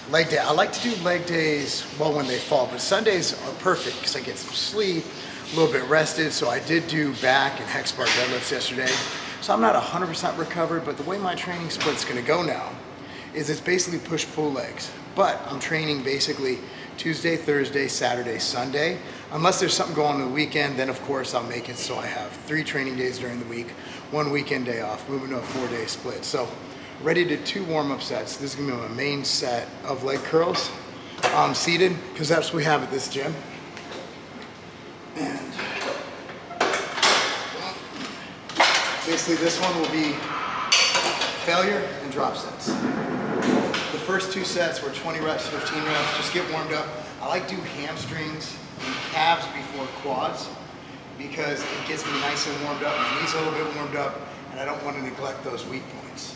Leg day. I like to do leg days, well, when they fall, but Sundays are perfect because I get some sleep, a little bit rested. So I did do back and hex bar deadlifts yesterday. So I'm not 100% recovered, but the way my training split's gonna go now is it's basically push-pull legs. But I'm training basically Tuesday, Thursday, Saturday, Sunday. Unless there's something going on the weekend, then of course I'll make it so I have 3 training days during the week, 1 weekend day off, moving to a 4-day split. So ready to 2 warm-up sets. This is gonna be my main set of leg curls, seated, because that's what we have at this gym. And basically this one will be failure and drop sets. The first 2 sets were 20 reps, 15 reps, just get warmed up. I like to do hamstrings and calves before quads because it gets me nice and warmed up, my knees a little bit warmed up, and I don't want to neglect those weak points.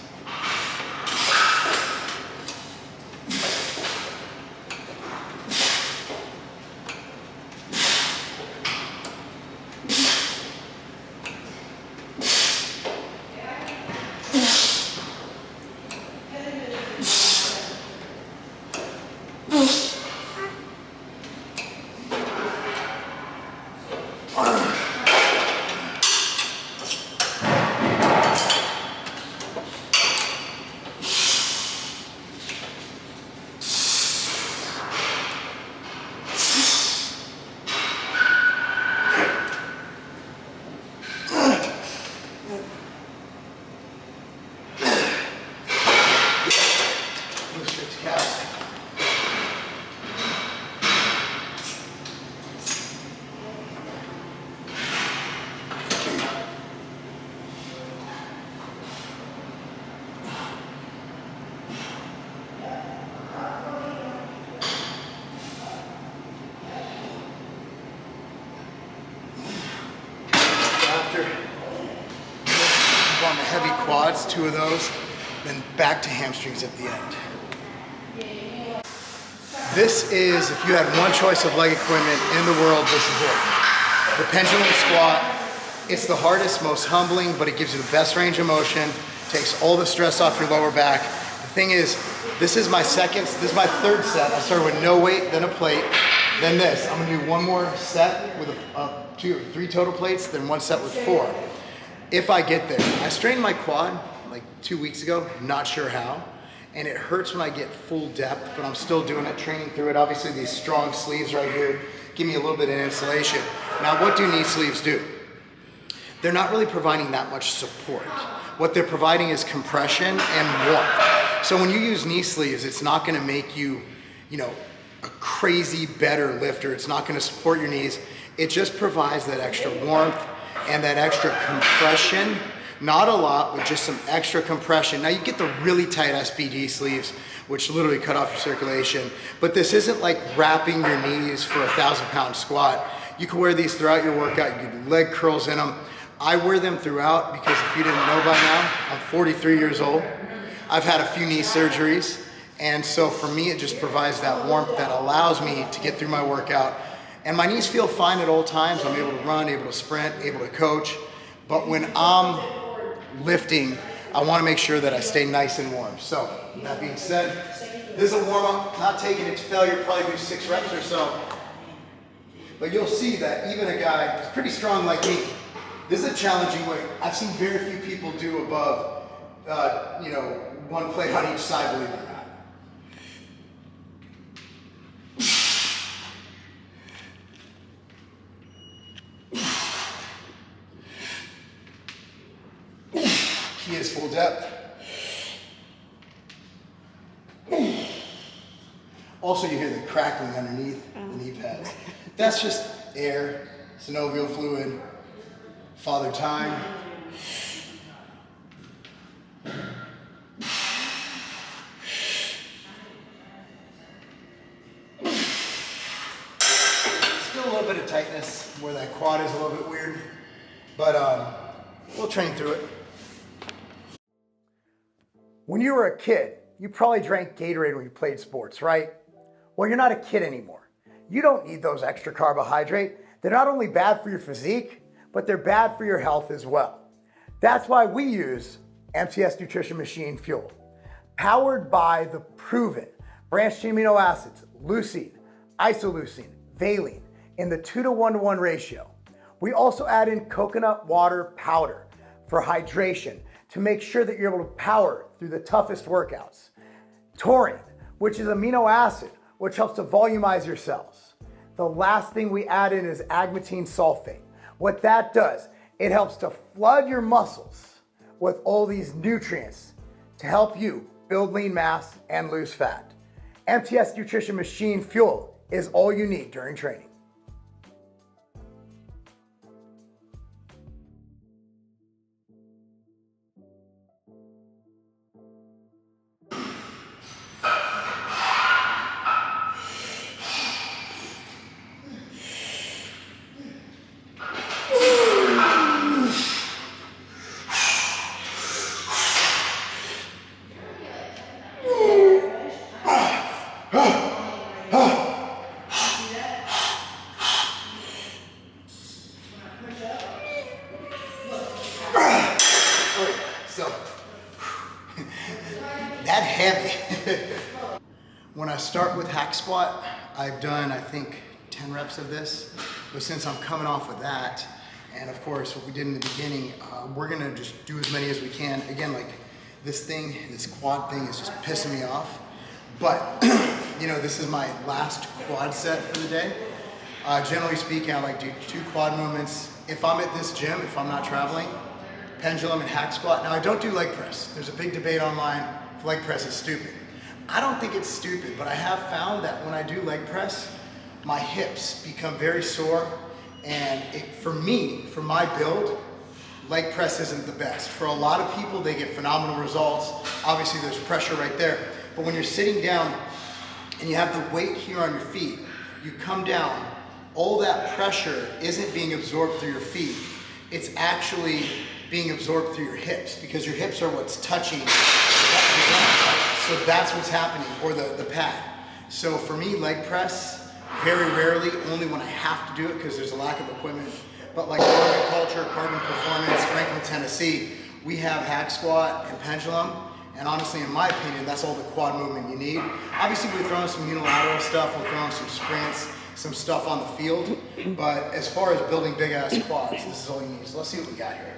On the heavy quads, 2 of those, then back to hamstrings at the end. This is, if you had one choice of leg equipment in the world, this is it. The pendulum squat. It's the hardest, most humbling, but it gives you the best range of motion, takes all the stress off your lower back. The thing is, this is my 3rd set. I started with no weight, then a plate, then this. I'm gonna do 1 more set with 2 or 3 total plates, then 1 set with 4. If I get there. I strained my quad like 2 weeks ago, not sure how, and it hurts when I get full depth, but I'm still doing it, training through it. Obviously these strong sleeves right here give me a little bit of insulation. Now what do knee sleeves do? They're not really providing that much support. What they're providing is compression and warmth. So when you use knee sleeves, it's not gonna make you, a crazy better lifter. It's not gonna support your knees. It just provides that extra warmth and that extra compression, not a lot, but just some extra compression. Now you get the really tight SBD sleeves, which literally cut off your circulation, but this isn't like wrapping your knees for a 1,000-pound squat. You can wear these throughout your workout. You can do leg curls in them. I wear them throughout because if you didn't know by now, I'm 43 years old. I've had a few knee surgeries, and so for me, it just provides that warmth that allows me to get through my workout. And my knees feel fine at all times. I'm able to run, able to sprint, able to coach. But when I'm lifting, I want to make sure that I stay nice and warm. So, that being said, this is a warm-up, not taking it to failure, probably do 6 reps or so. But you'll see that even a guy who's pretty strong like me, this is a challenging weight. I've seen very few people do above, 1 plate on each side, believe it or not. Key is full depth. Also, you hear the crackling underneath the knee pads. That's just air, synovial fluid, father time. Still a little bit of tightness where that quad is a little bit weird, but we'll train through it. When you were a kid, you probably drank Gatorade when you played sports, right? Well, you're not a kid anymore. You don't need those extra carbohydrate. They're not only bad for your physique, but they're bad for your health as well. That's why we use MTS Nutrition Machine Fuel, powered by the proven Branched chain amino acids, leucine, isoleucine, valine, in the 2:1:1 ratio. We also add in coconut water powder for hydration to make sure that you're able to power through the toughest workouts. Taurine, which is amino acid, which helps to volumize your cells. The last thing we add in is agmatine sulfate. What that does, it helps to flood your muscles with all these nutrients to help you build lean mass and lose fat. MTS Nutrition Machine Fuel is all you need during training. So, that heavy. When I start with hack squat, I've done, I think, 10 reps of this. But since I'm coming off of that, and of course what we did in the beginning, we're gonna just do as many as we can. Again, like this thing, this quad thing is just pissing me off. But, you know, this is my last quad set for the day. Generally speaking, I like to do 2 quad movements. If I'm at this gym, if I'm not traveling, pendulum and hack squat. Now I don't do leg press. There's a big debate online if leg press is stupid. I don't think it's stupid, but I have found that when I do leg press, my hips become very sore, and for me, for my build, leg press isn't the best. For a lot of people, they get phenomenal results. Obviously there's pressure right there, but when you're sitting down and you have the weight here on your feet, you come down, all that pressure isn't being absorbed through your feet. It's actually being absorbed through your hips, because your hips are what's touching the ground. So that's what's happening, or the pad. So for me, leg press, very rarely, only when I have to do it because there's a lack of equipment. But like Carbon Culture, Carbon Performance, Franklin, Tennessee, we have hack squat and pendulum. And honestly, in my opinion, that's all the quad movement you need. Obviously, we're throwing some unilateral stuff, we're throwing some sprints, some stuff on the field. But as far as building big ass quads, this is all you need. So let's see what we got here.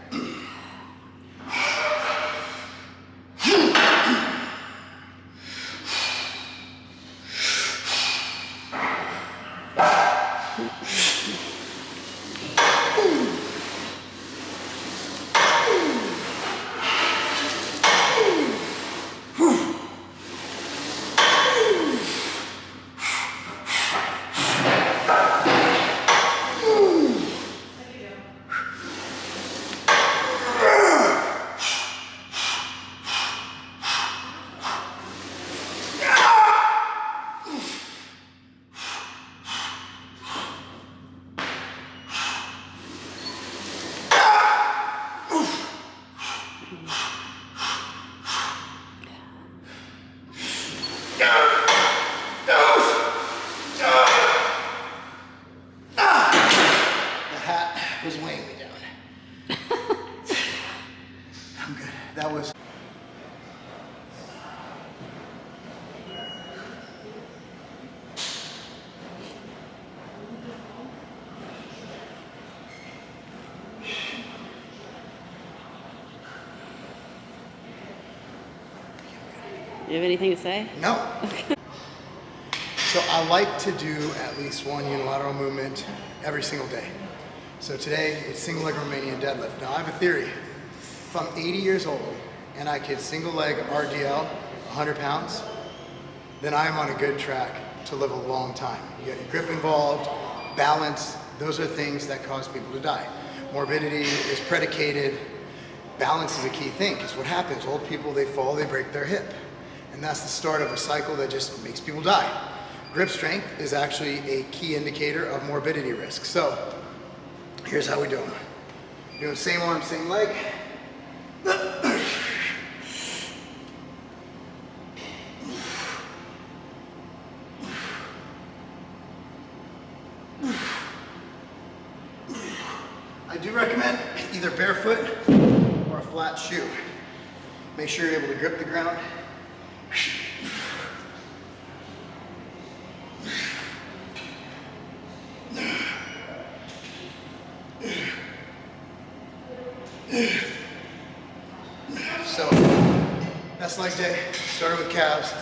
Was weighing me down. I'm good. That was. You have anything to say? No. So I like to do at least one unilateral movement every single day. So today it's single leg Romanian deadlift. Now I have a theory. If I'm 80 years old and I can single leg RDL 100 pounds, then I am on a good track to live a long time. You got your grip involved, balance, those are things that cause people to die. Morbidity is predicated, balance is a key thing, because what happens, old people, they fall, they break their hip. And that's the start of a cycle that just makes people die. Grip strength is actually a key indicator of morbidity risk. So here's how we do them. Doing same arm, same leg. I do recommend either barefoot or a flat shoe. Make sure you're able to grip the ground. So, that's leg day. Started with calves.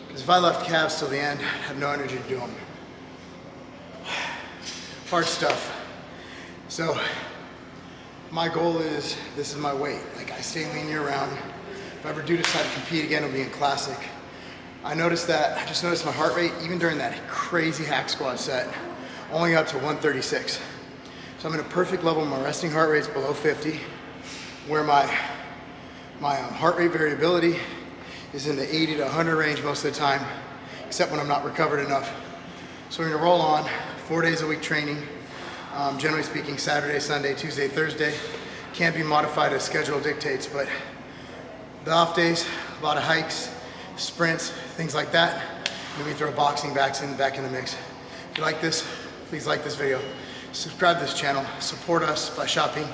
Because if I left calves till the end, I'd have no energy to do them. Hard stuff. So, my goal is, this is my weight. Like, I stay lean year round. If I ever do decide to compete again, it'll be in Classic. I just noticed my heart rate, even during that crazy hack squat set, only got to 136. So I'm in a perfect level. My resting heart rate's below 50, where my heart rate variability is in the 80 to 100 range most of the time, except when I'm not recovered enough. So we're gonna roll on 4 days a week training. Generally speaking, Saturday, Sunday, Tuesday, Thursday. Can't be modified as schedule dictates, but the off days, a lot of hikes, sprints, things like that. Then we throw boxing back in the mix. If you like this, please like this video. Subscribe to this channel. Support us by shopping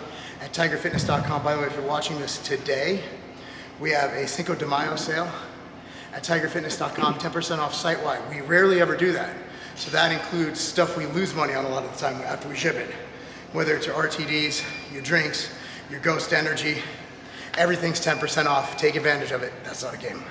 at tigerfitness.com. By the way, if you're watching this today, we have a Cinco de Mayo sale at tigerfitness.com, 10% off site-wide. We rarely ever do that. So that includes stuff we lose money on a lot of the time after we ship it. Whether it's your RTDs, your drinks, your Ghost Energy, everything's 10% off. Take advantage of it. That's not a game.